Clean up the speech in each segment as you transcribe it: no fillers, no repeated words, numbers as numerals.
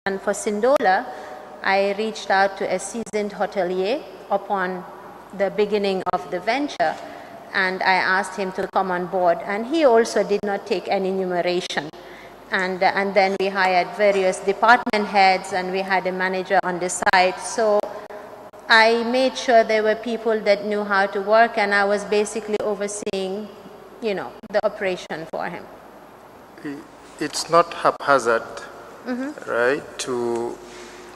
And for Sindola, I reached out to a seasoned hotelier upon the beginning of the venture, and I asked him to come on board, and he also did not take any enumeration. And then we hired various department heads, and we had a manager on the site. So I made sure there were people that knew how to work, and I was basically overseeing, the operation for him. It's not haphazard, right, to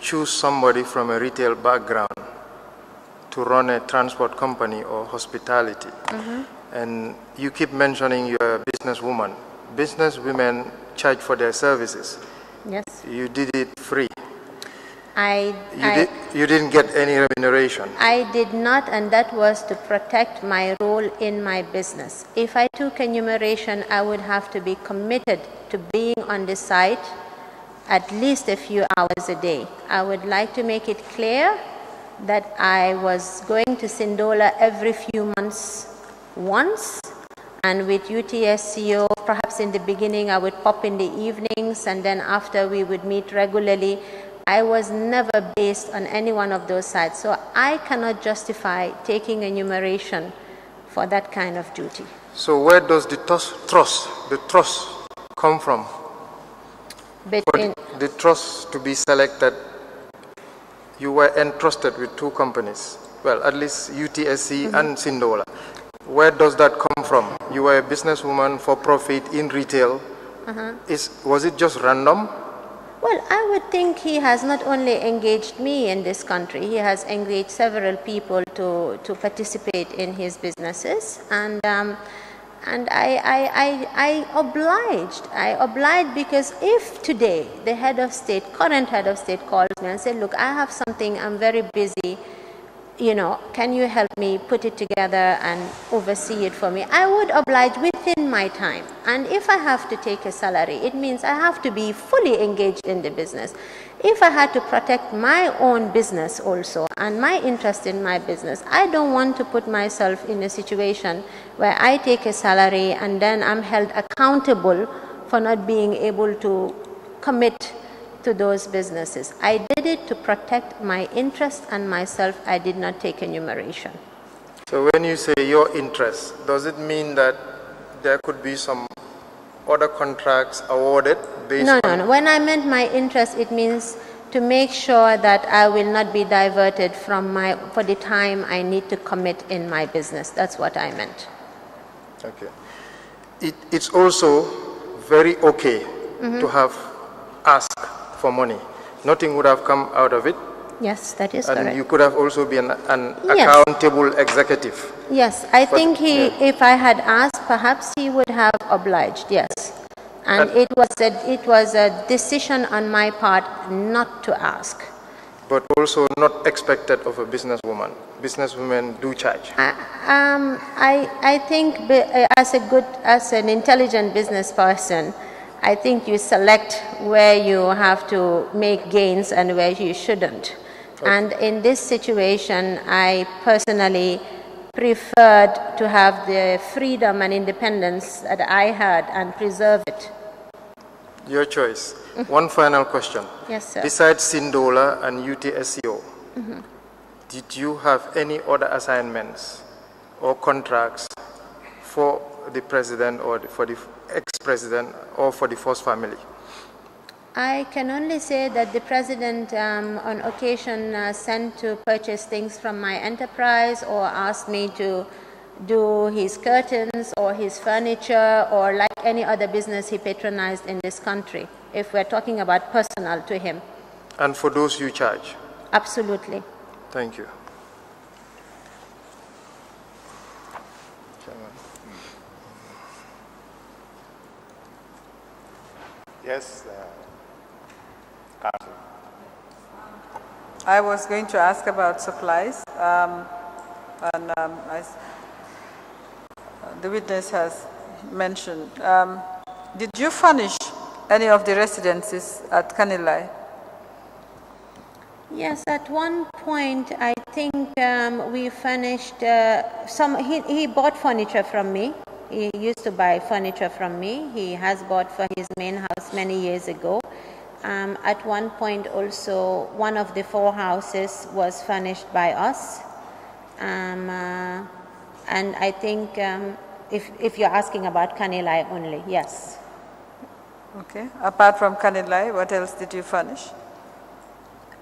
choose somebody from a retail background to run a transport company or hospitality. And you keep mentioning you're a businesswoman. Businesswomen charge for their services. Yes. You did it free. You didn't get any remuneration. I did not, and that was to protect my role in my business. If I took enumeration, I would have to be committed to being on the site at least a few hours a day. I would like to make it clear that I was going to Sindola every few months once, and with UTSCO, perhaps in the beginning I would pop in the evenings, and then after we would meet regularly. I was never based on any one of those sites, so I cannot justify taking enumeration for that kind of duty. So where does the trust come from? The trust to be selected, you were entrusted with two companies, well, at least UTSC and Sindola. Where does that come from? You were a businesswoman for profit in retail. Was it just random? Well, I would think he has not only engaged me in this country, he has engaged several people to participate in his businesses, and I obliged. I obliged because if today the current head of state calls me and said, look, I have something, I'm very busy, can you help me put it together and oversee it for me? I would oblige within my time. And if I have to take a salary, it means I have to be fully engaged in the business. If I had to protect my own business also and my interest in my business, I don't want to put myself in a situation where I take a salary and then I'm held accountable for not being able to commit to those businesses. I did it to protect my interest and myself. I did not take enumeration. So when you say your interest, does it mean that there could be some other contracts awarded based on... No. When I meant my interest, it means to make sure that I will not be diverted from for the time I need to commit in my business. That's what I meant. Okay. It's also very okay to have asked for money. Nothing would have come out of it. Yes, that is and correct. And you could have also been an accountable executive. Yes, I think if I had asked, perhaps he would have obliged, yes. And it was a decision on my part not to ask. But also not expected of a businesswoman. Businesswomen do charge. I think as an intelligent business person, I think you select where you have to make gains and where you shouldn't. Okay. And in this situation, I personally preferred to have the freedom and independence that I had and preserve it. Your choice. One final question. Yes, sir. Besides Sindola and UTSCO, did you have any other assignments or contracts for the president or for the ex-president or for the first family? I can only say that the president on occasion sent to purchase things from my enterprise or asked me to do his curtains or his furniture or like any other business he patronized in this country, if we're talking about personal to him. And for those you charge? Absolutely. Thank you. Yes, Council. I was going to ask about supplies, the witness has mentioned. Did you furnish any of the residences at Kanilai? Yes, at one point I think we furnished he bought furniture from me. He used to buy furniture from me. He has bought for his main house many years ago. At one point also, one of the 4 houses was furnished by us. And I think if you're asking about Kanilai only, yes. Okay. Apart from Kanilai, what else did you furnish?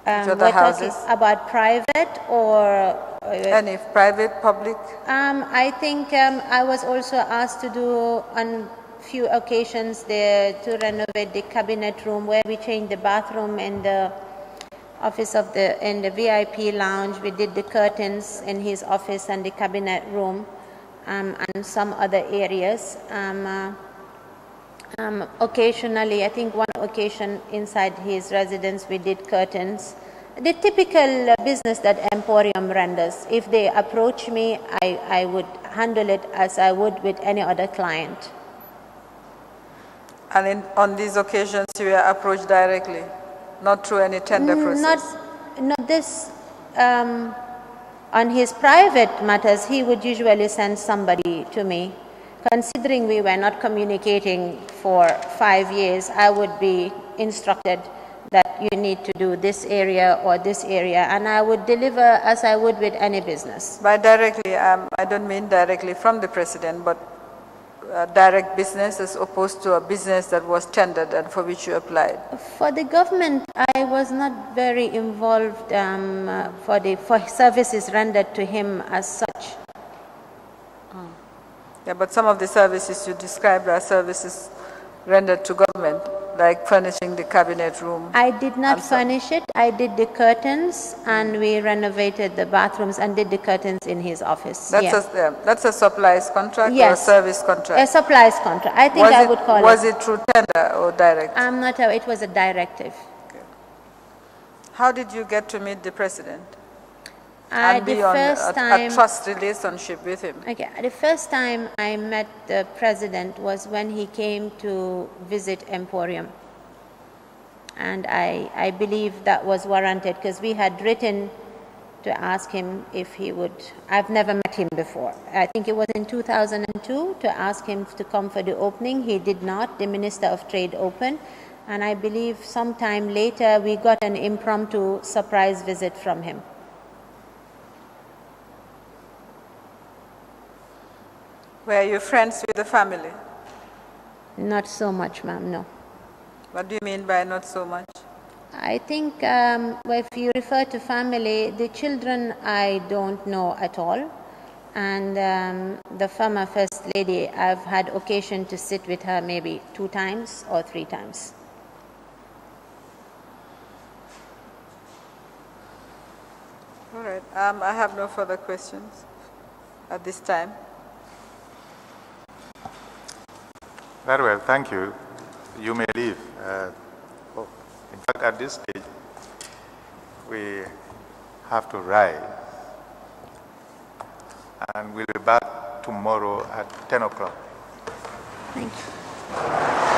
Which other We're houses? talking about private or... Any private, public? I think I was also asked to do on few occasions there to renovate the cabinet room where we changed the bathroom and the office of in the VIP lounge. We did the curtains in his office and the cabinet room and some other areas. Occasionally, I think one occasion inside his residence we did curtains. The typical business that Emporium renders. If they approach me, I would handle it as I would with any other client. And on these occasions, you were approached directly, not through any tender process? Not this. On his private matters, he would usually send somebody to me. Considering we were not communicating for 5 years, I would be instructed that you need to do this area or this area, and I would deliver as I would with any business. By directly, I don't mean directly from the president, but direct business as opposed to a business that was tendered and for which you applied? For the government, I was not very involved for services rendered to him as such. Yeah, but some of the services you described are services rendered to government, like furnishing the cabinet room. I did not furnish it. I did the curtains, and we renovated the bathrooms and did the curtains in his office. That's a supplies contract, yes, or a service contract? A supplies contract. I think I would call it. Was it through tender or direct? I'm not sure. It was a directive. Okay. How did you get to meet the president? The first time, a trust relationship with him? Okay, the first time I met the president was when he came to visit Emporium. And I believe that was warranted because we had written to ask him if he would. I've never met him before. I think it was in 2002 to ask him to come for the opening. He did not. The Minister of Trade opened. And I believe sometime later we got an impromptu surprise visit from him. Were you friends with the family? Not so much, ma'am, no. What do you mean by not so much? I think if you refer to family, the children I don't know at all. And the former First Lady, I've had occasion to sit with her maybe 2 times or 3 times. All right. I have no further questions at this time. Very well, thank you. You may leave. In fact, at this stage, we have to rise. And we'll be back tomorrow at 10 o'clock. Thank you.